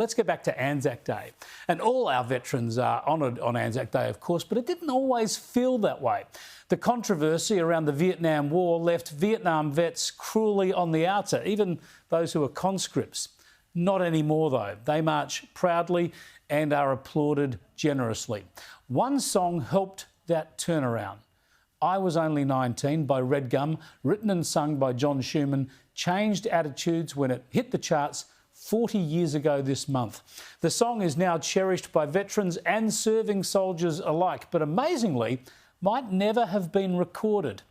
Let's get back to Anzac Day. And all our veterans are honoured on Anzac Day, of course, but it didn't always feel that way. The controversy around the Vietnam War left Vietnam vets cruelly on the outer, even those who are conscripts. Not anymore, though. They march proudly and are applauded generously. One song helped that turnaround. I Was Only 19 by Redgum, written and sung by John Schumann, changed attitudes when it hit the charts 40 years ago this month. The song is now cherished by veterans and serving soldiers alike, but amazingly, might never have been recorded.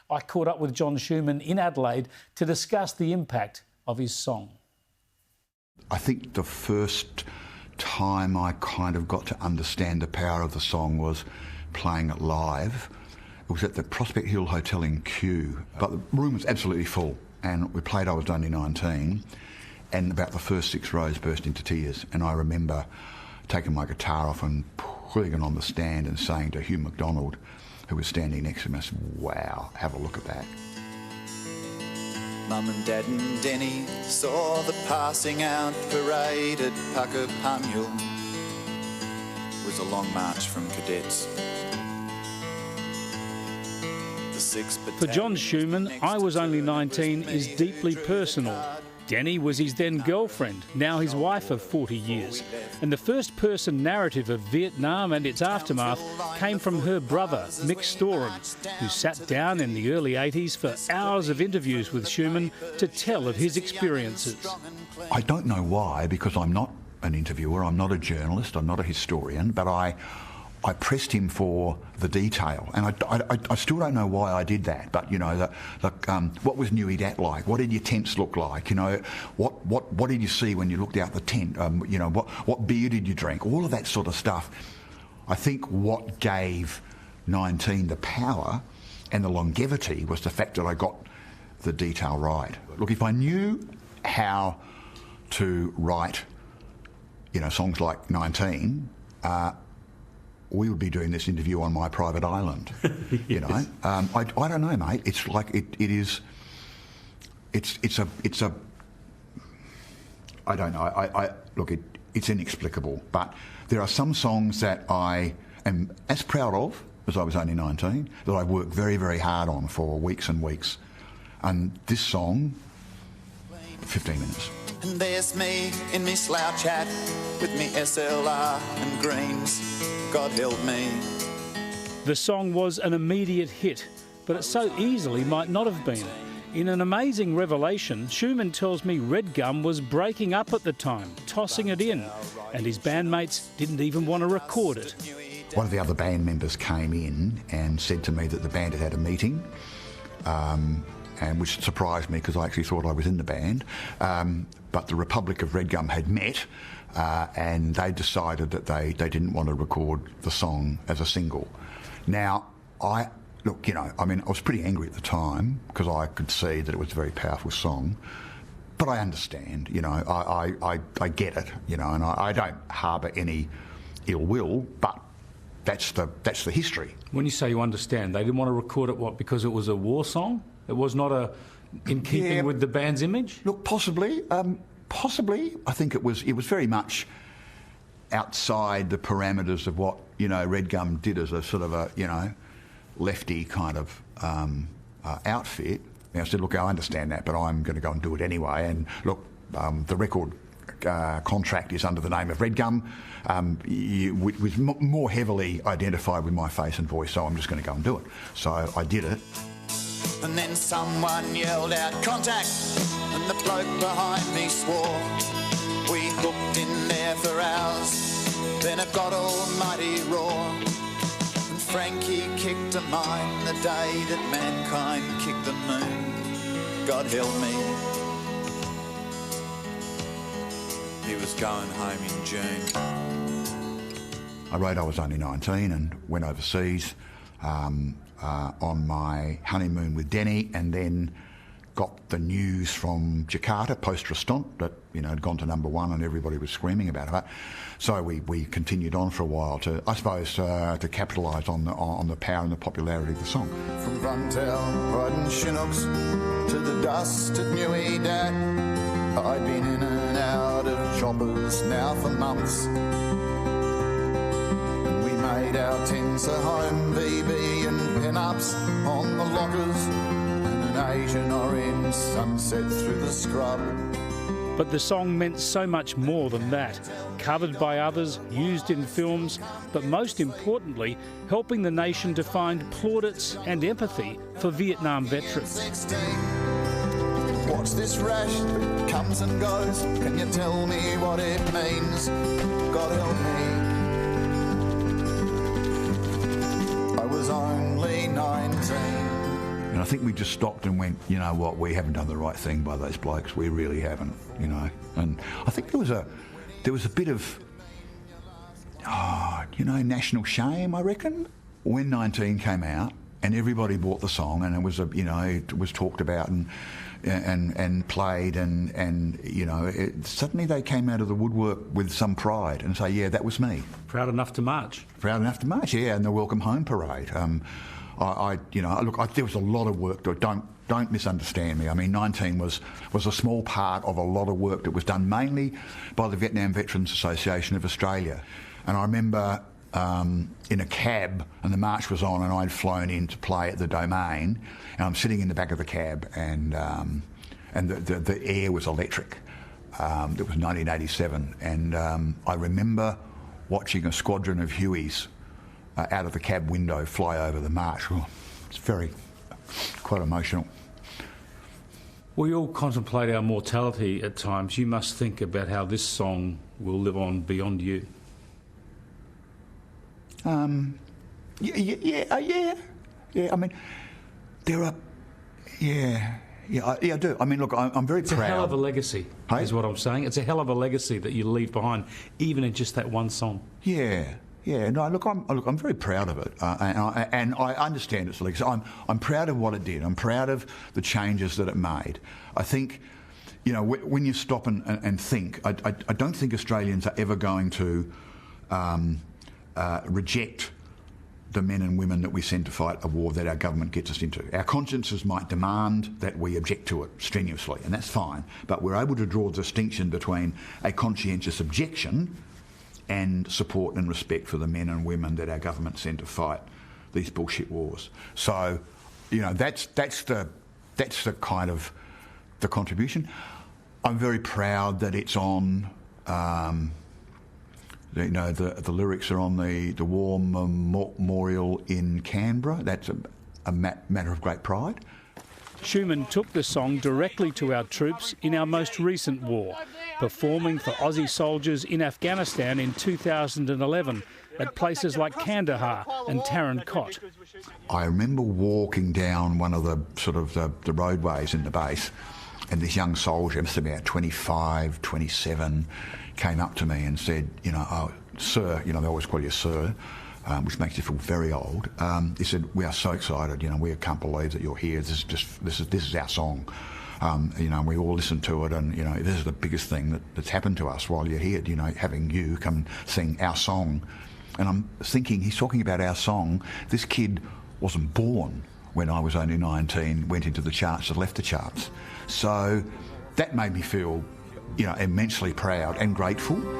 I caught up with John Schumann in Adelaide to discuss the impact of his song. I think the first time I kind of got to understand the power of the song was playing it live. It was at the Prospect Hill Hotel in Kew, but the room was absolutely full, and we played I Was Only 19, and about the first 6 rows burst into tears. And I remember taking my guitar off and putting it on the stand and saying to Hugh MacDonald, who was standing next to me, I said, "Wow, have a look at that." Mum and Dad and Denny saw the passing out parade at Puckapunyal. It was a long march from cadets. For John Schumann, I Was Only 19 is deeply personal. Denny was his then girlfriend, now his wife of 40 years. And the first-person narrative of Vietnam and its aftermath came from her brother, Mick Storen, who sat down in the early 80s for hours of interviews with Schumann to tell of his experiences. I don't know why, because I'm not an interviewer, I'm not a journalist, I'm not a historian, but I pressed him for the detail, and I still don't know why I did that. But you know, what was Nui Dat like? What did your tents look like? You know, what did you see when you looked out the tent? You know, what beer did you drink? All of that sort of stuff. I think what gave 19 the power and the longevity was the fact that I got the detail right. Look, if I knew how to write, you know, songs like 19. We would be doing this interview on my private island, you know. I don't know, mate. It's like it's a. I don't know. Look, it's inexplicable. But there are some songs that I am as proud of as I Was Only 19 that I worked very, very hard on for weeks and weeks. And this song, 15 minutes. And there's me in me slouch hat with me SLR and greens. God help me. The song was an immediate hit, but it so easily might not have been. In an amazing revelation, Schumann tells me Redgum was breaking up at the time, tossing it in, and his bandmates didn't even want to record it. One of the other band members came in and said to me that the band had had a meeting, and which surprised me because I actually thought I was in the band. But the Republic of Redgum had met, and they decided that they didn't want to record the song as a single. Now, look, you know, I mean, I was pretty angry at the time because I could see that it was a very powerful song. But I understand, you know, I get it, you know, and I don't harbour any ill will, but that's the history. When you say you understand, they didn't want to record it, what, because it was a war song? It was not in keeping with the band's image? Look, possibly. I think it was very much outside the parameters of what, you know, Redgum did as a sort of a, you know, lefty kind of outfit. And I said, look, I understand that, but I'm going to go and do it anyway. And look, the record contract is under the name of Redgum. It was more heavily identified with my face and voice, so I'm just going to go and do it. So I did it. And then someone yelled out, "Contact!" and the bloke behind me swore. We hooked in there for hours, then it got almighty raw. And Frankie kicked a mine the day that mankind kicked the moon. God help me. He was going home in June. I wrote I Was Only 19 and went overseas on my honeymoon with Denny, and then got the news from Jakarta, post-restant, that, you know, had gone to #1 and everybody was screaming about it. So we continued on for a while to, I suppose, to capitalise on the power and the popularity of the song. From Gruntel, right in Chinooks, to the dust at Nui Dat, I'd been in and out of choppers now for months. And we made our tents a home, BB and pin-ups on the lockers, and an Asian orange sunset through the scrub. But the song meant so much more than that. Covered by others, used in films, but most importantly, helping the nation to find plaudits and empathy for Vietnam veterans. 16. Watch this rash, it comes and goes. Can you tell me what it means? God help me. I was only 19. And I think we just stopped and went, you know what, we haven't done the right thing by those blokes. We really haven't, you know. And I think there was a bit of, national shame, I reckon, when 19 came out and everybody bought the song and it was, it was talked about and played and suddenly they came out of the woodwork with some pride and say, yeah, that was me. Proud enough to march. Proud enough to march, yeah, and the Welcome Home Parade. There was a lot of work. Don't misunderstand me. I mean, 19 was a small part of a lot of work that was done mainly by the Vietnam Veterans Association of Australia. And I remember in a cab, and the march was on, and I'd flown in to play at the Domain, and I'm sitting in the back of the cab, and the air was electric. It was 1987, and I remember watching a squadron of Hueys out of the cab window fly over the marsh. Oh, it's quite emotional. We all contemplate our mortality at times. You must think about how this song will live on beyond you. Yeah. I mean, there are. Yeah, I do. I mean, look, I'm very proud. It's a hell of a legacy, is what I'm saying. It's a hell of a legacy that you leave behind, even in just that one song. Yeah. Yeah, no. Look, I'm very proud of it, and I understand its legacy. I'm proud of what it did. I'm proud of the changes that it made. I think, when you stop and think, I don't think Australians are ever going to reject the men and women that we send to fight a war that our government gets us into. Our consciences might demand that we object to it strenuously, and that's fine. But we're able to draw a distinction between a conscientious objection and support and respect for the men and women that our government send to fight these bullshit wars. So, that's the kind of the contribution. I'm very proud that it's on. The lyrics are on the War Memorial in Canberra. That's a matter of great pride. Schumann took the song directly to our troops in our most recent war, performing for Aussie soldiers in Afghanistan in 2011 at places like Kandahar and Tarin Kot. I remember walking down one of the roadways in the base, and this young soldier, must have been about 25, 27, came up to me and said, oh, sir, they always call you sir, which makes you feel very old. He said, we are so excited, we can't believe that you're here. This is our song. We all listen to it, and this is the biggest thing that's happened to us while you're here. Having you come sing our song, and I'm thinking he's talking about our song. This kid wasn't born when I was only 19, went into the charts, and left the charts. So that made me feel, immensely proud and grateful. The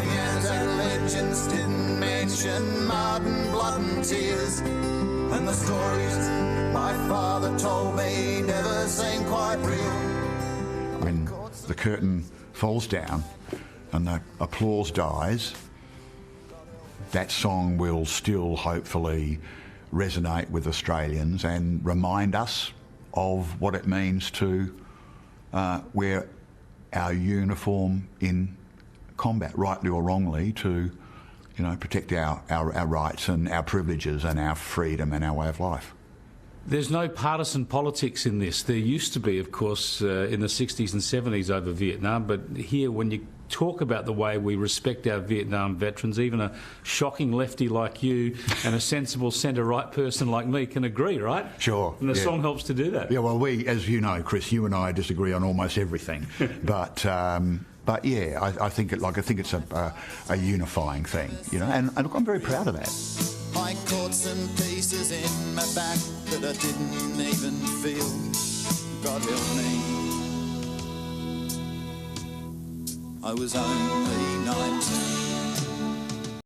Anzac legends didn't mention mud and blood and tears, and the stories my father told me never seemed quite real. When the curtain falls down and the applause dies, that song will still hopefully resonate with Australians and remind us of what it means to wear our uniform in combat, rightly or wrongly, to protect our rights and our privileges and our freedom and our way of life. There's no partisan politics in this. There used to be, of course, in the 60s and 70s over Vietnam, but here when you talk about the way we respect our Vietnam veterans, even a shocking lefty like you and a sensible centre-right person like me can agree, right? Sure. And the song helps to do that. Yeah, well, as you know, Chris, you and I disagree on almost everything. But yeah, I think it's a unifying thing, and look, I'm very proud of that. I caught some pieces in my back that I didn't even feel. God help me. I was only